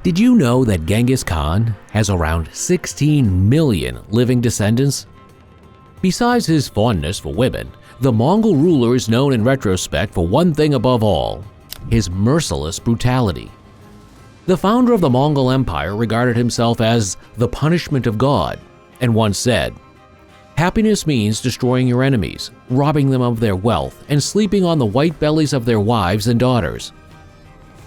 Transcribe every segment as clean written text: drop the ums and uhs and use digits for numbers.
Did you know that Genghis Khan has around 16 million living descendants? Besides his fondness for women, the Mongol ruler is known in retrospect for one thing above all: his merciless brutality. The founder of the Mongol Empire regarded himself as the punishment of God, and once said, "Happiness means destroying your enemies, robbing them of their wealth, and sleeping on the white bellies of their wives and daughters."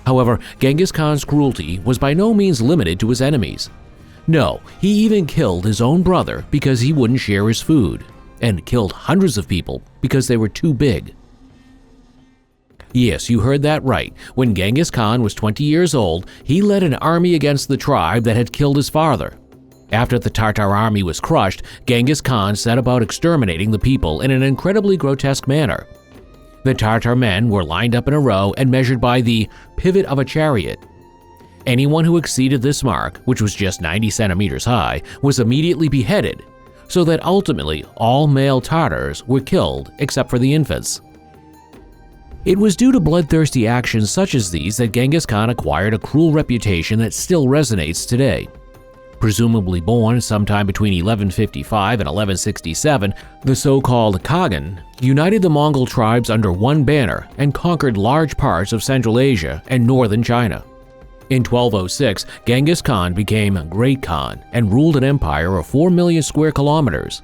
However, Genghis Khan's cruelty was by no means limited to his enemies. No, he even killed his own brother because he wouldn't share his food, and killed hundreds of people because they were too big. Yes, you heard that right. When Genghis Khan was 20 years old, he led an army against the tribe that had killed his father. After the Tartar army was crushed, Genghis Khan set about exterminating the people in an incredibly grotesque manner. The Tartar men were lined up in a row and measured by the pivot of a chariot. Anyone who exceeded this mark, which was just 90 centimeters high, was immediately beheaded, so that ultimately all male Tartars were killed except for the infants. It was due to bloodthirsty actions such as these that Genghis Khan acquired a cruel reputation that still resonates today. Presumably born sometime between 1155 and 1167, the so-called Khagan united the Mongol tribes under one banner and conquered large parts of Central Asia and northern China. In 1206, Genghis Khan became Great Khan and ruled an empire of 4 million square kilometers.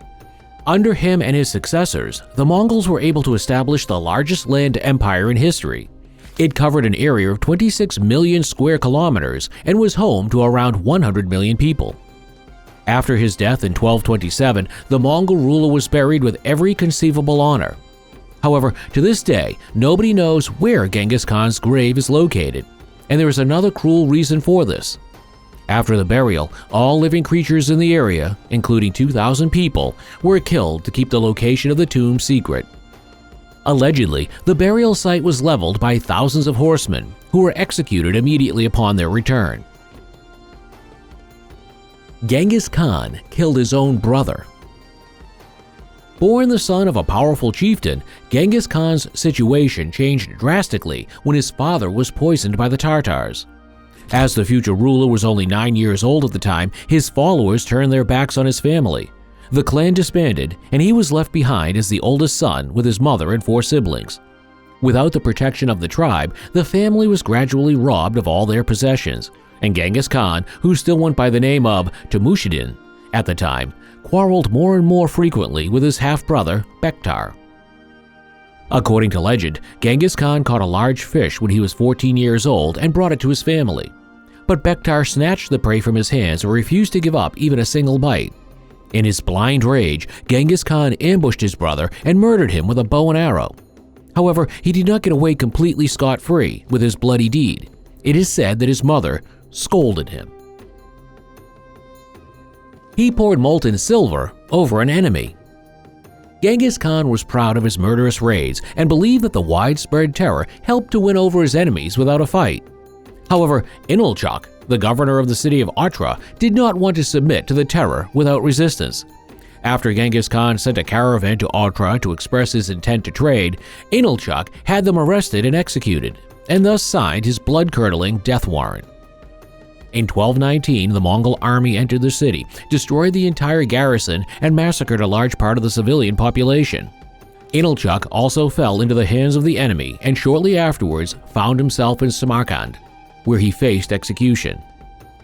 Under him and his successors, the Mongols were able to establish the largest land empire in history. It covered an area of 26 million square kilometers and was home to around 100 million people. After his death in 1227, the Mongol ruler was buried with every conceivable honor. However, to this day, nobody knows where Genghis Khan's grave is located, and there is another cruel reason for this. After the burial, all living creatures in the area, including 2,000 people, were killed to keep the location of the tomb secret. Allegedly, the burial site was leveled by thousands of horsemen, who were executed immediately upon their return. Genghis Khan killed his own brother. Born the son of a powerful chieftain, Genghis Khan's situation changed drastically when his father was poisoned by the Tartars. As the future ruler was only 9 years old at the time, his followers turned their backs on his family. The clan disbanded, and he was left behind as the oldest son with his mother and 4 siblings. Without the protection of the tribe, the family was gradually robbed of all their possessions, and Genghis Khan, who still went by the name of Temujin at the time, quarreled more and more frequently with his half-brother, Bektar. According to legend, Genghis Khan caught a large fish when he was 14 years old and brought it to his family. But Bektar snatched the prey from his hands and refused to give up even a single bite. In his blind rage, Genghis Khan ambushed his brother and murdered him with a bow and arrow. However, he did not get away completely scot-free with his bloody deed. It is said that his mother scolded him. He poured molten silver over an enemy. Genghis Khan was proud of his murderous raids and believed that the widespread terror helped to win over his enemies without a fight. However, Inalchuq, the governor of the city of Ottra, did not want to submit to the terror without resistance. After Genghis Khan sent a caravan to Ottra to express his intent to trade, Inalchuq had them arrested and executed, and thus signed his blood-curdling death warrant. In 1219, the Mongol army entered the city, destroyed the entire garrison, and massacred a large part of the civilian population. Inalchuq also fell into the hands of the enemy and shortly afterwards found himself in Samarkand, where he faced execution.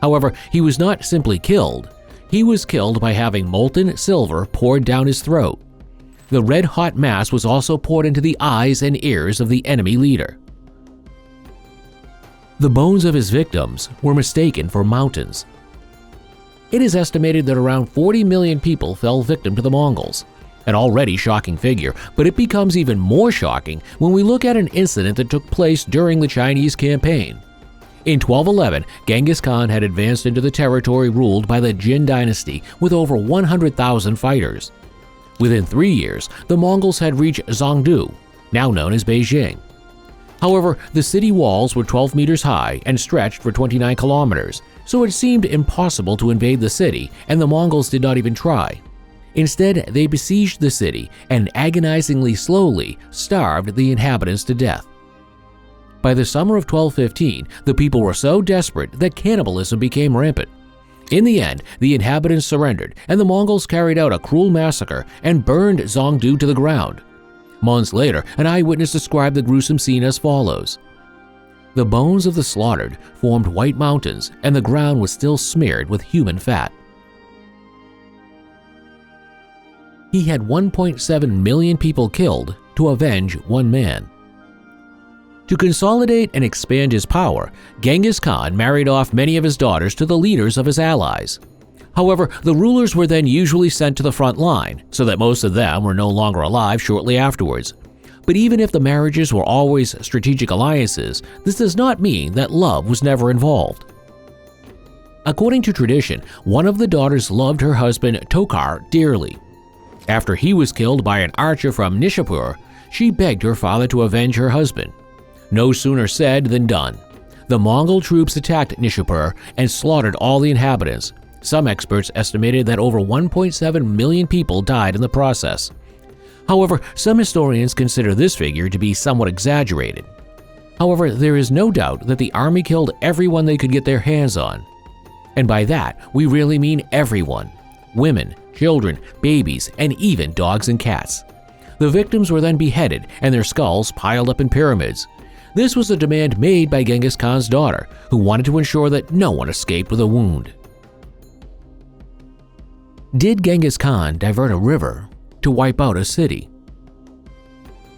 However, he was not simply killed. He was killed by having molten silver poured down his throat. The red-hot mass was also poured into the eyes and ears of the enemy leader. The bones of his victims were mistaken for mountains. It is estimated that around 40 million people fell victim to the Mongols. An already shocking figure, but it becomes even more shocking when we look at an incident that took place during the Chinese campaign. In 1211, Genghis Khan had advanced into the territory ruled by the Jin dynasty with over 100,000 fighters. Within 3 years, the Mongols had reached Zhongdu, now known as Beijing. However, the city walls were 12 meters high and stretched for 29 kilometers, so it seemed impossible to invade the city, and the Mongols did not even try. Instead, they besieged the city and agonizingly slowly starved the inhabitants to death. By the summer of 1215, the people were so desperate that cannibalism became rampant. In the end, the inhabitants surrendered, and the Mongols carried out a cruel massacre and burned Zhongdu to the ground. Months later, an eyewitness described the gruesome scene as follows. The bones of the slaughtered formed white mountains, and the ground was still smeared with human fat. He had 1.7 million people killed to avenge one man. To consolidate and expand his power, Genghis Khan married off many of his daughters to the leaders of his allies. However, the rulers were then usually sent to the front line, so that most of them were no longer alive shortly afterwards. But even if the marriages were always strategic alliances, this does not mean that love was never involved. According to tradition, one of the daughters loved her husband Tokar dearly. After he was killed by an archer from Nishapur, she begged her father to avenge her husband. No sooner said than done. The Mongol troops attacked Nishapur and slaughtered all the inhabitants. Some experts estimated that over 1.7 million people died in the process. However, some historians consider this figure to be somewhat exaggerated. However, there is no doubt that the army killed everyone they could get their hands on. And by that, we really mean everyone. Women, children, babies, and even dogs and cats. The victims were then beheaded and their skulls piled up in pyramids. This was a demand made by Genghis Khan's daughter, who wanted to ensure that no one escaped with a wound. Did Genghis Khan divert a river to wipe out a city?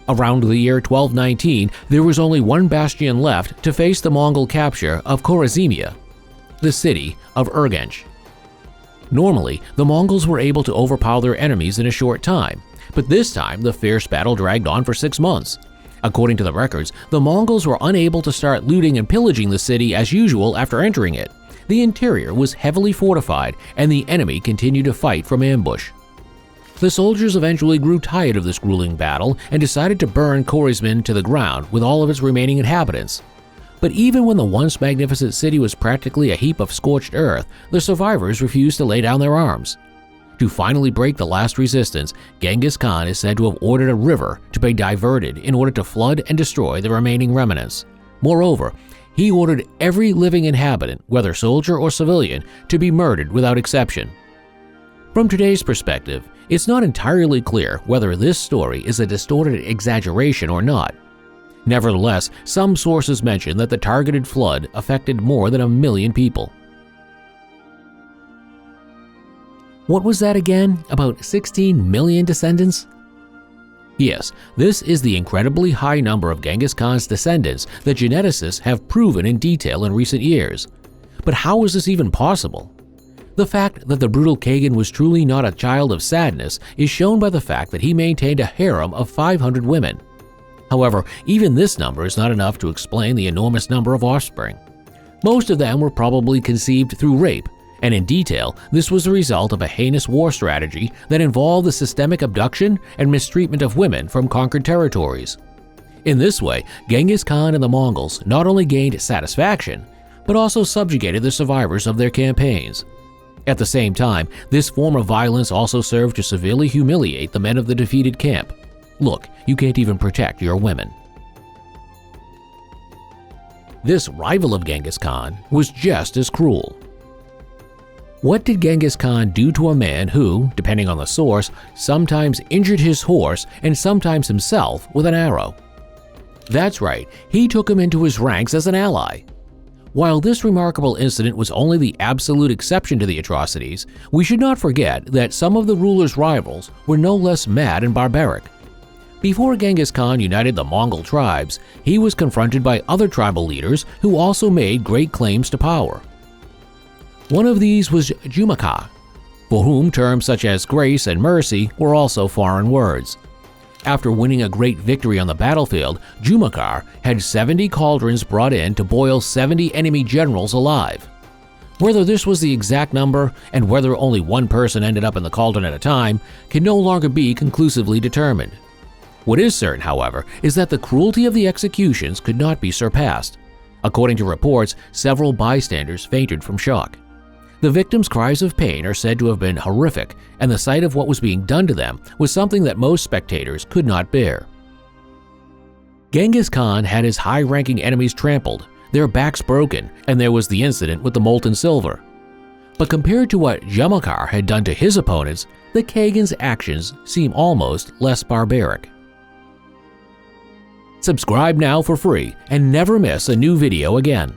Around the year 1219, there was only one bastion left to face the Mongol capture of Khwarezmia, the city of Urgench. Normally, the Mongols were able to overpower their enemies in a short time, but this time the fierce battle dragged on for 6 months. According to the records, the Mongols were unable to start looting and pillaging the city as usual after entering it. The interior was heavily fortified, and the enemy continued to fight from ambush. The soldiers eventually grew tired of this grueling battle and decided to burn Khwarezm to the ground with all of its remaining inhabitants. But even when the once magnificent city was practically a heap of scorched earth, the survivors refused to lay down their arms. To finally break the last resistance, Genghis Khan is said to have ordered a river to be diverted in order to flood and destroy the remaining remnants. Moreover, he ordered every living inhabitant, whether soldier or civilian, to be murdered without exception. From today's perspective, it's not entirely clear whether this story is a distorted exaggeration or not. Nevertheless, some sources mention that the targeted flood affected more than 1 million people. What was that again? About 16 million descendants? Yes, this is the incredibly high number of Genghis Khan's descendants that geneticists have proven in detail in recent years. But how is this even possible? The fact that the brutal Khagan was truly not a child of sadness is shown by the fact that he maintained a harem of 500 women. However, even this number is not enough to explain the enormous number of offspring. Most of them were probably conceived through rape, and in detail, this was the result of a heinous war strategy that involved the systemic abduction and mistreatment of women from conquered territories. In this way, Genghis Khan and the Mongols not only gained satisfaction, but also subjugated the survivors of their campaigns. At the same time, this form of violence also served to severely humiliate the men of the defeated camp. Look, you can't even protect your women. This rival of Genghis Khan was just as cruel. What did Genghis Khan do to a man who, depending on the source, sometimes injured his horse and sometimes himself with an arrow? That's right, he took him into his ranks as an ally. While this remarkable incident was only the absolute exception to the atrocities, we should not forget that some of the ruler's rivals were no less mad and barbaric. Before Genghis Khan united the Mongol tribes, he was confronted by other tribal leaders who also made great claims to power. One of these was Jumaka, for whom terms such as grace and mercy were also foreign words. After winning a great victory on the battlefield, Jumakar had 70 cauldrons brought in to boil 70 enemy generals alive. Whether this was the exact number and whether only one person ended up in the cauldron at a time can no longer be conclusively determined. What is certain, however, is that the cruelty of the executions could not be surpassed. According to reports, several bystanders fainted from shock. The victims' cries of pain are said to have been horrific, and the sight of what was being done to them was something that most spectators could not bear. Genghis Khan had his high-ranking enemies trampled, their backs broken, and there was the incident with the molten silver. But compared to what Genghis had done to his opponents, the Kagan's actions seem almost less barbaric. Subscribe now for free and never miss a new video again.